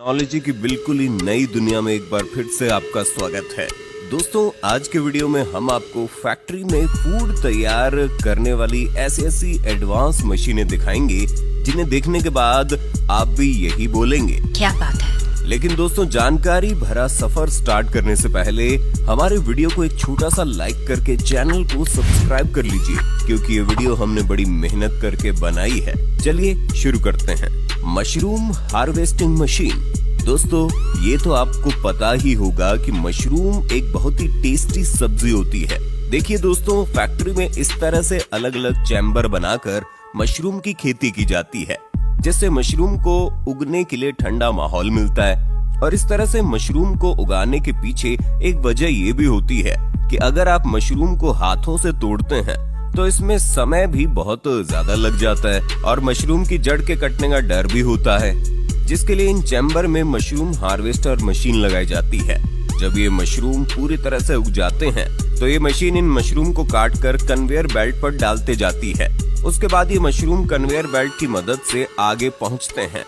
Technology की बिल्कुल ही नई दुनिया में एक बार फिर से आपका स्वागत है। दोस्तों, आज के वीडियो में हम आपको फैक्ट्री में फूड तैयार करने वाली ऐसी एडवांस मशीनें दिखाएंगे जिन्हें देखने के बाद आप भी यही बोलेंगे, क्या बात है। लेकिन दोस्तों, जानकारी भरा सफर स्टार्ट करने से पहले हमारे वीडियो को एक छोटा सा लाइक करके चैनल को सब्सक्राइब कर लीजिए, क्योंकि ये वीडियो हमने बड़ी मेहनत करके बनाई है। चलिए शुरू करते हैं। Mushroom harvesting machine. दोस्तों, ये तो आपको पता ही होगा कि मशरूम एक बहुत ही टेस्टी सब्जी होती है। देखिए दोस्तों, फैक्ट्री में इस तरह से अलग अलग चैम्बर बनाकर मशरूम की खेती की जाती है, जिससे मशरूम को उगने के लिए ठंडा माहौल मिलता है। और इस तरह से मशरूम को उगाने के पीछे एक वजह ये भी होती है कि अगर आप मशरूम को हाथों से तोड़ते हैं तो इसमें समय भी बहुत ज्यादा लग जाता है और मशरूम की जड़ के कटने का डर भी होता है, जिसके लिए इन चैम्बर में मशरूम हार्वेस्टर मशीन लगाई जाती है। जब ये मशरूम पूरी तरह से उग जाते हैं तो ये मशीन इन मशरूम को काटकर कन्वेयर बेल्ट पर डालते जाती है। उसके बाद ये मशरूम कन्वेयर बेल्ट की मदद से आगे पहुंचते हैं,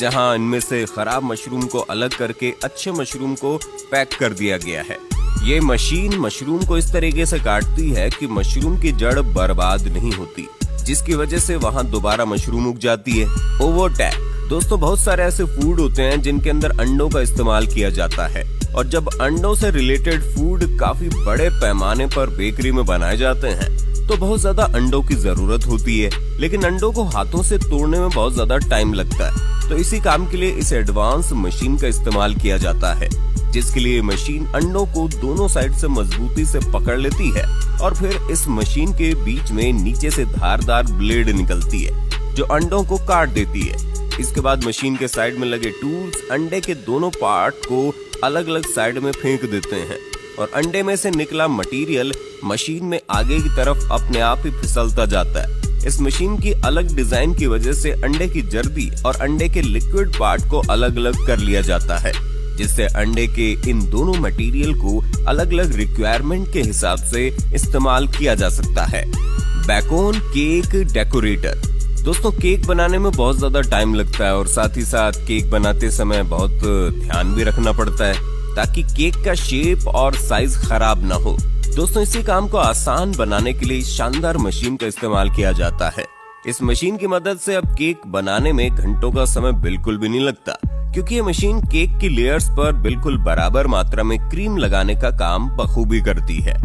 जहां इनमें से खराब मशरूम को अलग करके अच्छे मशरूम को पैक कर दिया गया है। ये मशीन मशरूम को इस तरीके से काटती है कि मशरूम की जड़ बर्बाद नहीं होती, जिसकी वजह से वहां दोबारा मशरूम उग जाती है। ओवरटेक। दोस्तों, बहुत सारे ऐसे फूड होते हैं जिनके अंदर अंडों का इस्तेमाल किया जाता है, और जब अंडों से रिलेटेड फूड काफी बड़े पैमाने पर बेकरी में बनाए जाते हैं तो बहुत ज्यादा अंडों की जरूरत होती है, लेकिन अंडों को हाथों से तोड़ने में बहुत ज्यादा टाइम लगता है। तो इसी काम के लिए इस एडवांस मशीन का इस्तेमाल किया जाता है, जिसके लिए मशीन अंडों को दोनों साइड से मजबूती से पकड़ लेती है और फिर इस मशीन के बीच में नीचे से धारदार ब्लेड निकलती है जो अंडों को काट देती है। इसके बाद मशीन के साइड में लगे टूल्स अंडे के दोनों पार्ट को अलग अलग साइड में फेंक देते हैं और अंडे में से निकला मटेरियल मशीन में आगे की तरफ अपने आप ही फिसलता जाता है। इस मशीन की अलग डिजाइन की वजह से अंडे की जर्दी और अंडे के लिक्विड पार्ट को अलग अलग कर लिया जाता है, जिससे अंडे के इन दोनों मटेरियल को अलग अलग रिक्वायरमेंट के हिसाब से इस्तेमाल किया जा सकता है। Bacon cake decorator. दोस्तों, केक बनाने में बहुत ज्यादा टाइम लगता है और साथ ही साथ केक बनाते समय बहुत ध्यान भी रखना पड़ता है ताकि केक का शेप और साइज खराब ना हो। दोस्तों, इसी काम को आसान बनाने के लिए इस शानदार मशीन का इस्तेमाल किया जाता है। इस मशीन की मदद से अब केक बनाने में घंटों का समय बिल्कुल भी नहीं लगता, क्योंकि ये मशीन केक की लेयर्स पर बिल्कुल बराबर मात्रा में क्रीम लगाने का काम बखूबी करती है।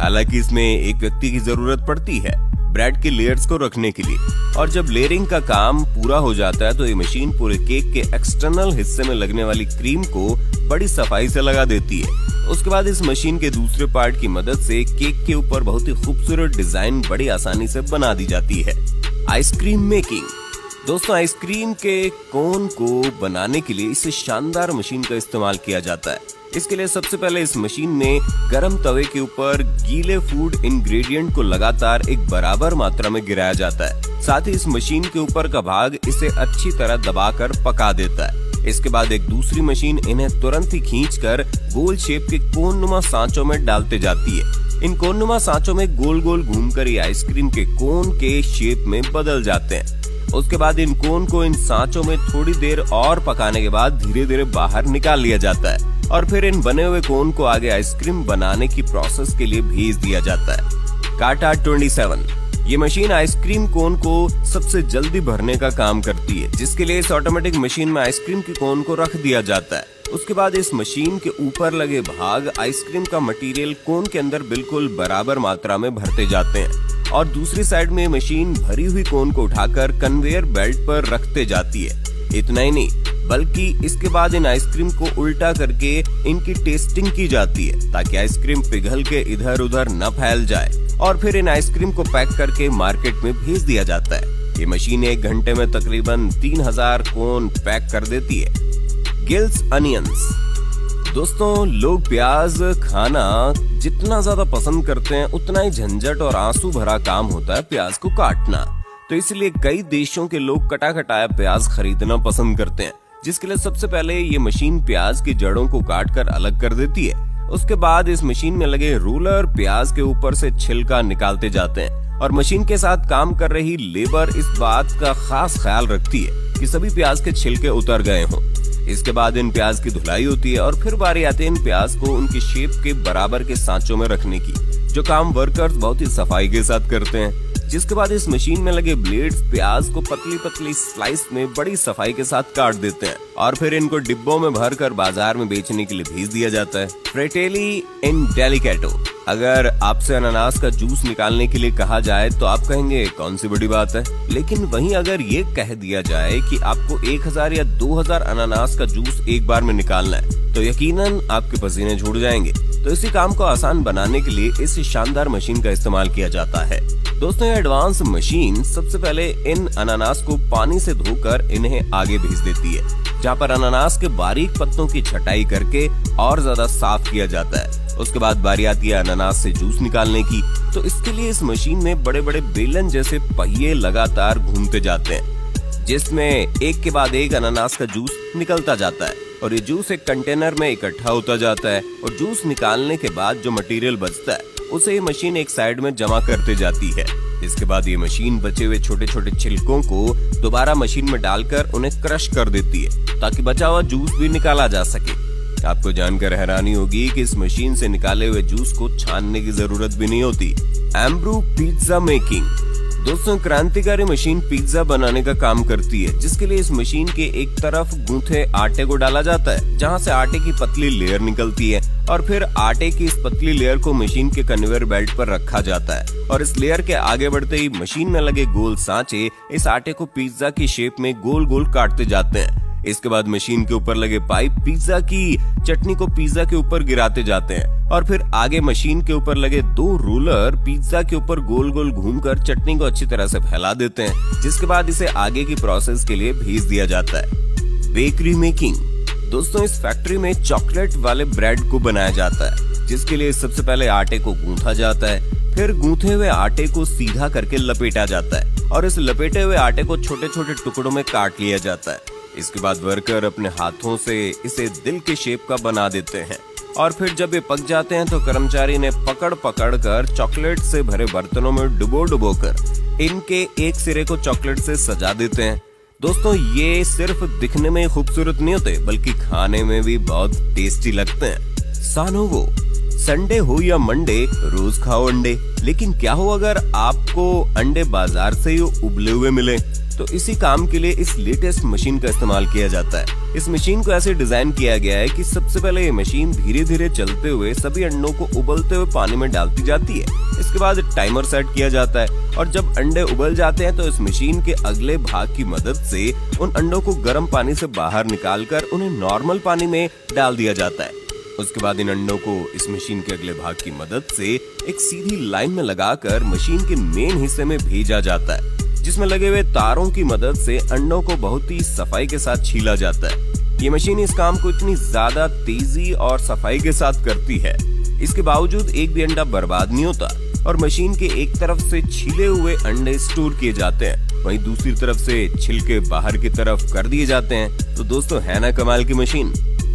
हालांकि इसमें एक व्यक्ति की जरूरत पड़ती है ब्रेड के लेयर्स को रखने के लिए, और जब लेयरिंग का काम पूरा हो जाता है तो ये मशीन पूरे केक के एक्सटर्नल हिस्से में लगने वाली क्रीम को बड़ी सफाई से लगा देती है। उसके बाद इस मशीन के दूसरे पार्ट की मदद से केक के ऊपर बहुत ही खूबसूरत डिजाइन बड़ी आसानी से बना दी जाती है। Ice cream making. दोस्तों, आइसक्रीम के कोन को बनाने के लिए इस शानदार मशीन का इस्तेमाल किया जाता है। इसके लिए सबसे पहले इस मशीन में गरम तवे के ऊपर गीले फूड इंग्रेडिएंट को लगातार एक बराबर मात्रा में गिराया जाता है। साथ ही इस मशीन के ऊपर का भाग इसे अच्छी तरह दबाकर पका देता है। इसके बाद एक दूसरी मशीन इन्हें तुरंत ही खींचकर गोल शेप के कोननुमा सांचों में डालते जाती है। इन कोननुमा सांचों में गोल गोल घूमकर ये आइसक्रीम के कोन के शेप में बदल जाते हैं। उसके बाद इन कोन को इन सांचों में थोड़ी देर और पकाने के बाद धीरे धीरे बाहर निकाल लिया जाता है और फिर इन बने हुए कोन को आगे आइसक्रीम बनाने की प्रोसेस के लिए भेज दिया जाता है। काटा 27। ये मशीन आइसक्रीम कोन को सबसे जल्दी भरने का काम करती है, जिसके लिए इस ऑटोमेटिक मशीन में आइसक्रीम के कोन को रख दिया जाता है। उसके बाद इस मशीन के ऊपर लगे भाग आइसक्रीम का मटेरियल कोन के अंदर बिल्कुल बराबर मात्रा में भरते जाते हैं और दूसरी साइड में मशीन भरी हुई कोन को उठाकर कन्वेयर बेल्ट पर रखते जाती है। इतना ही नहीं, बल्कि इसके बाद इन आइसक्रीम को उल्टा करके इनकी टेस्टिंग की जाती है ताकि आइसक्रीम पिघल के इधर उधर न फैल जाए, और फिर इन आइसक्रीम को पैक करके मार्केट में भेज दिया जाता है। ये मशीन 1 घंटे में तकरीबन 3000 कोन पैक कर देती है। Gills onions. दोस्तों, लोग प्याज खाना जितना ज्यादा पसंद करते हैं उतना ही झंझट और आंसू भरा काम होता है प्याज को काटना। तो इसलिए कई देशों के लोग कटा कटाया प्याज खरीदना पसंद करते हैं, जिसके लिए सबसे पहले ये मशीन प्याज की जड़ों को काटकर अलग कर देती है। उसके बाद इस मशीन में लगे रूलर प्याज के ऊपर से छिलका निकालते जाते हैं और मशीन के साथ काम कर रही लेबर इस बात का खास ख्याल रखती है कि सभी प्याज के छिलके उतर गए हों। इसके बाद इन प्याज की धुलाई होती है और फिर बारी आती है इन प्याज को उनकी शेप के बराबर के सांचों में रखने की, जो काम वर्कर्स बहुत ही सफाई के साथ करते हैं। जिसके बाद इस मशीन में लगे ब्लेड्स प्याज को पतली पतली स्लाइस में बड़ी सफाई के साथ काट देते हैं और फिर इनको डिब्बों में भरकर बाजार में बेचने के लिए भेज दिया जाता है। फ्रेटेली इन डेलिकेटो। अगर आपसे अनानास का जूस निकालने के लिए कहा जाए तो आप कहेंगे कौन सी बड़ी बात है, लेकिन वहीं अगर ये कह दिया जाए कि आपको 1000 या 2000 अनानास का जूस एक बार में निकालना है तो यकीनन आपके पसीने छूट जाएंगे। तो इसी काम को आसान बनाने के लिए इस शानदार मशीन का इस्तेमाल किया जाता है। दोस्तों, ये एडवांस मशीन सबसे पहले इन अनानास को पानी से धोकर इन्हें आगे भेज देती है, जहाँ पर अनानास के बारीक पत्तों की छटाई करके और ज्यादा साफ किया जाता है। उसके बाद बारी आती है अनानास से जूस निकालने की। तो इसके लिए इस मशीन में बड़े बड़े बेलन जैसे पहिए लगातार घूमते जाते हैं, जिसमें एक के बाद एक अनानास का जूस निकलता जाता है और ये जूस एक कंटेनर में इकट्ठा होता जाता है और जूस निकालने के बाद जो मटेरियल बचता है उसे ये मशीन एक साइड में जमा करते जाती है। इसके बाद ये मशीन बचे हुए छोटे छोटे छिलकों को दोबारा मशीन में डालकर उन्हें क्रश कर देती है ताकि बचा हुआ जूस भी निकाला जा सके। आपको जानकर हैरानी होगी कि इस मशीन से निकाले हुए जूस को छानने की जरूरत भी नहीं होती। एम्ब्रू पिज्जा मेकिंग। दोस्तों, क्रांतिकारी मशीन पिज्जा बनाने का काम करती है, जिसके लिए इस मशीन के एक तरफ गूंथे आटे को डाला जाता है, जहां से आटे की पतली लेयर निकलती है और फिर आटे की इस पतली लेयर को मशीन के कन्वेयर बेल्ट पर रखा जाता है और इस लेयर के आगे बढ़ते ही मशीन में लगे गोल सांचे इस आटे को पिज्जा की शेप में गोल गोल काटते जाते हैं। इसके बाद मशीन के ऊपर लगे पाइप पिज्जा की चटनी को पिज्जा के ऊपर गिराते जाते हैं और फिर आगे मशीन के ऊपर लगे 2 रोलर पिज्जा के ऊपर गोल गोल घूमकर चटनी को अच्छी तरह से फैला देते हैं, जिसके बाद इसे आगे की प्रोसेस के लिए भेज दिया जाता है। Bakery making. दोस्तों, इस फैक्ट्री में चॉकलेट वाले ब्रेड को बनाया जाता है, जिसके लिए सबसे पहले आटे को गूंथा जाता है, फिर गूंथे हुए आटे को सीधा करके लपेटा जाता है और इस लपेटे हुए आटे को छोटे छोटे टुकड़ों में काट लिया जाता है। इसके बाद वर्कर अपने हाथों से इसे दिल के शेप का बना देते हैं और फिर जब ये पक जाते हैं तो कर्मचारी ने पकड़ पकड़ कर चॉकलेट से भरे बर्तनों में डुबो कर इनके एक सिरे को चॉकलेट से सजा देते हैं। दोस्तों, ये सिर्फ दिखने में खूबसूरत नहीं होते बल्कि खाने में भी बहुत टेस्टी लगते हैं। सानोवो। संडे हो या मंडे, रोज खाओ अंडे। लेकिन क्या हो अगर आपको अंडे बाजार से ही उबले हुए मिले? तो इसी काम के लिए इस लेटेस्ट मशीन का इस्तेमाल किया जाता है। इस मशीन को ऐसे डिजाइन किया गया है कि सबसे पहले ये मशीन धीरे धीरे चलते हुए सभी अंडों को उबलते हुए पानी में डालती जाती है। इसके बाद टाइमर सेट किया जाता है और जब अंडे उबल जाते हैं तो इस मशीन के अगले भाग की मदद से उन अंडों को गर्म पानी से बाहर निकालकर उन्हें नॉर्मल पानी में डाल दिया जाता है। उसके बाद इन अंडों को इस मशीन के अगले भाग की मदद से एक सीधी लाइन में लगाकर मशीन के मेन हिस्से में भेजा जाता है, जिसमें लगे हुए तारों की मदद से अंडों को बहुत ही सफाई के साथ छीला जाता है। ये मशीन इस काम को इतनी ज्यादा तेजी और सफाई के साथ करती है, इसके बावजूद एक भी अंडा बर्बाद नहीं होता और मशीन के एक तरफ से छीले हुए अंडे स्टोर किए जाते हैं, वहीं दूसरी तरफ से छिलके बाहर की तरफ कर दिए जाते हैं। तो दोस्तों, है ना कमाल की मशीन।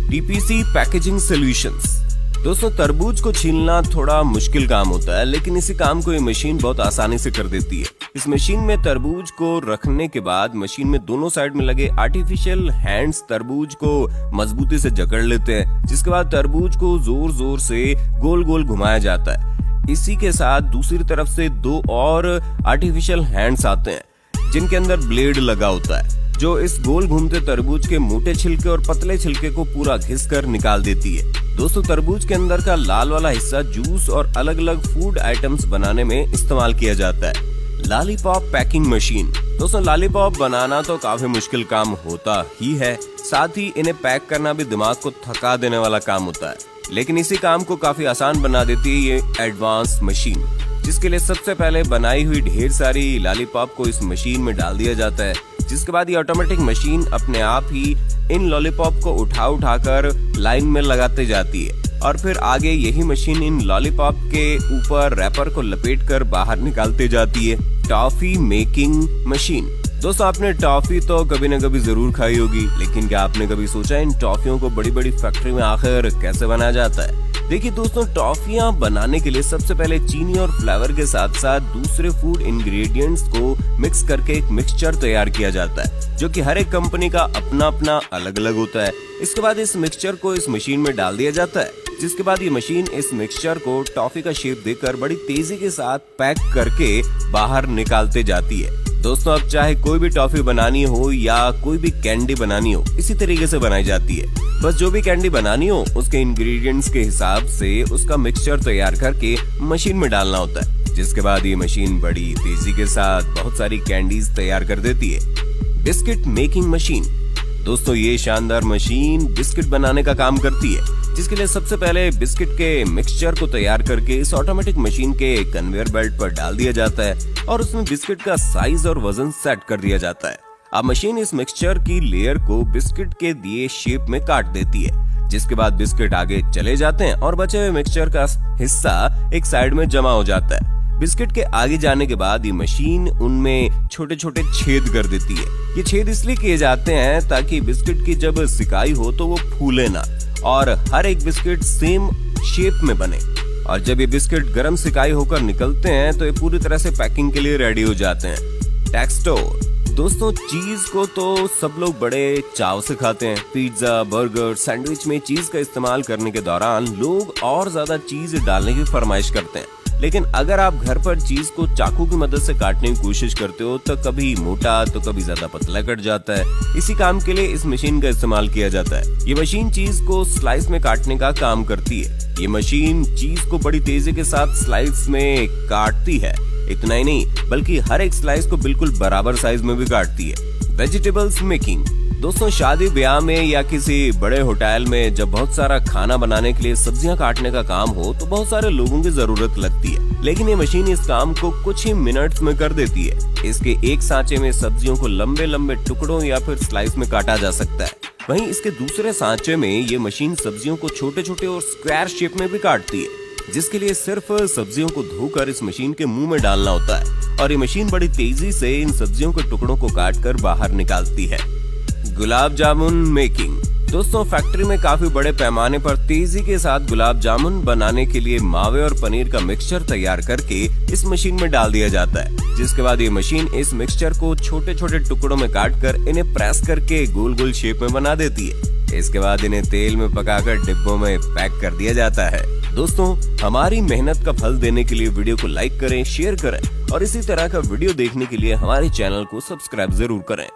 TPC packaging solutions. दोस्तों, तरबूज को छीलना थोड़ा मुश्किल काम होता है, लेकिन इसी काम को ये मशीन बहुत आसानी से कर देती है। इस मशीन में तरबूज को रखने के बाद मशीन में दोनों साइड में लगे आर्टिफिशियल हैंड्स तरबूज को मजबूती से जकड़ लेते हैं, जिसके बाद तरबूज को जोर जोर से गोल गोल घुमाया जाता है। इसी के साथ दूसरी तरफ से 2 और आर्टिफिशियल हैंड्स आते हैं, जिनके अंदर ब्लेड लगा होता है, जो इस गोल घूमते तरबूज के मोटे छिलके और पतले छिलके को पूरा घिसकर निकाल देती है। दोस्तों, तरबूज के अंदर का लाल वाला हिस्सा जूस और अलग अलग फूड आइटम्स बनाने में इस्तेमाल किया जाता है। Lollipop packing machine. दोस्तों, लॉलीपॉप बनाना तो काफी मुश्किल काम होता ही है, साथ ही इन्हें पैक करना भी दिमाग को थका देने वाला काम होता है, लेकिन इसी काम को काफी आसान बना देती है ये एडवांस मशीन, जिसके लिए सबसे पहले बनाई हुई ढेर सारी लॉलीपॉप को इस मशीन में डाल दिया जाता है, जिसके बाद ये ऑटोमेटिक मशीन अपने आप ही इन लॉलीपॉप को उठाकर लाइन में लगाते जाती है और फिर आगे यही मशीन इन लॉलीपॉप के ऊपर रैपर को लपेटकर बाहर निकालते जाती है। Toffee making machine. दोस्तों, आपने टॉफी तो कभी न कभी जरूर खाई होगी, लेकिन क्या आपने कभी सोचा इन टॉफियों को बड़ी बड़ी फैक्ट्री में आखिर कैसे बनाया जाता है? देखिए दोस्तों, टॉफियां बनाने के लिए सबसे पहले चीनी और फ्लेवर के साथ साथ दूसरे फूड इंग्रेडिएंट्स को मिक्स करके एक मिक्सचर तैयार किया जाता है, जो कि हर एक कंपनी का अपना अपना अलग अलग होता है। इसके बाद इस मिक्सचर को इस मशीन में डाल दिया जाता है, जिसके बाद ये मशीन इस मिक्सचर को टॉफी का शेप देकर बड़ी तेजी के साथ पैक करके बाहर निकालते जाती है। दोस्तों, अब चाहे कोई भी टॉफी बनानी हो या कोई भी कैंडी बनानी हो, इसी तरीके से बनाई जाती है। बस जो भी कैंडी बनानी हो उसके इंग्रेडिएंट्स के हिसाब से उसका मिक्सचर तैयार करके मशीन में डालना होता है, जिसके बाद ये मशीन बड़ी तेजी के साथ बहुत सारी कैंडीज तैयार कर देती है। Biscuit making machine. दोस्तों, ये शानदार मशीन बिस्किट बनाने का काम करती है, जिसके लिए सबसे पहले बिस्किट के मिक्सचर को तैयार करके इस ऑटोमेटिक मशीन के कन्वेयर बेल्ट पर डाल दिया जाता है और उसमें बिस्किट का साइज और वजन सेट कर दिया जाता है। अब मशीन इस मिक्सचर की लेयर को बिस्किट के दिए शेप में काट देती है, जिसके बाद बिस्किट आगे चले जाते हैं और बचे हुए मिक्सचर का हिस्सा एक साइड में जमा हो जाता है। बिस्किट के आगे जाने के बाद ये मशीन उनमें छोटे छोटे छेद कर देती है। ये छेद इसलिए किए जाते हैं ताकि बिस्किट की जब सिकाई हो तो वो फूले ना और हर एक बिस्किट सेम शेप में बने। और जब ये बिस्किट गर्म सिकाई होकर निकलते हैं तो ये पूरी तरह से पैकिंग के लिए रेडी हो जाते हैं। टेक्सचर। दोस्तों, चीज को तो सब लोग बड़े चाव से खाते हैं। पिज्जा, बर्गर, सैंडविच में चीज का इस्तेमाल करने के दौरान लोग और ज्यादा चीज डालने की फरमाइश करते हैं। लेकिन अगर आप घर पर चीज को चाकू की मदद से काटने की कोशिश करते हो तो कभी मोटा तो कभी ज्यादा पतला कट जाता है। इसी काम के लिए इस मशीन का इस्तेमाल किया जाता है। ये मशीन चीज को स्लाइस में काटने का काम करती है। ये मशीन चीज को बड़ी तेजी के साथ स्लाइस में काटती है। इतना ही नहीं, बल्कि हर एक स्लाइस को बिल्कुल बराबर साइज में भी काटती है। Vegetables making. दोस्तों, शादी ब्याह में या किसी बड़े होटल में जब बहुत सारा खाना बनाने के लिए सब्जियां काटने का काम हो तो बहुत सारे लोगों की जरूरत लगती है, लेकिन ये मशीन इस काम को कुछ ही मिनट्स में कर देती है। इसके एक सांचे में सब्जियों को लंबे लंबे टुकड़ों या फिर स्लाइस में काटा जा सकता है। वहीं इसके दूसरे सांचे में ये मशीन सब्जियों को छोटे छोटे और स्क्वायर शेप में भी काटती है, जिसके लिए सिर्फ सब्जियों को धोकर इस मशीन के मुंह में डालना होता है और ये मशीन बड़ी तेजी से इन सब्जियों के टुकड़ों को काटकर बाहर निकालती है। गुलाब जामुन मेकिंग। दोस्तों, फैक्ट्री में काफी बड़े पैमाने पर तेजी के साथ गुलाब जामुन बनाने के लिए मावे और पनीर का मिक्सचर तैयार करके इस मशीन में डाल दिया जाता है, जिसके बाद ये मशीन इस मिक्सचर को छोटे छोटे टुकड़ों में काटकर इन्हें प्रेस करके गोल गोल शेप में बना देती है। इसके बाद इन्हें तेल में पकाकर डिब्बों में पैक कर दिया जाता है। दोस्तों, हमारी मेहनत का फल देने के लिए वीडियो को लाइक करें, शेयर करें और इसी तरह का वीडियो देखने के लिए हमारे चैनल को सब्सक्राइब जरूर करें।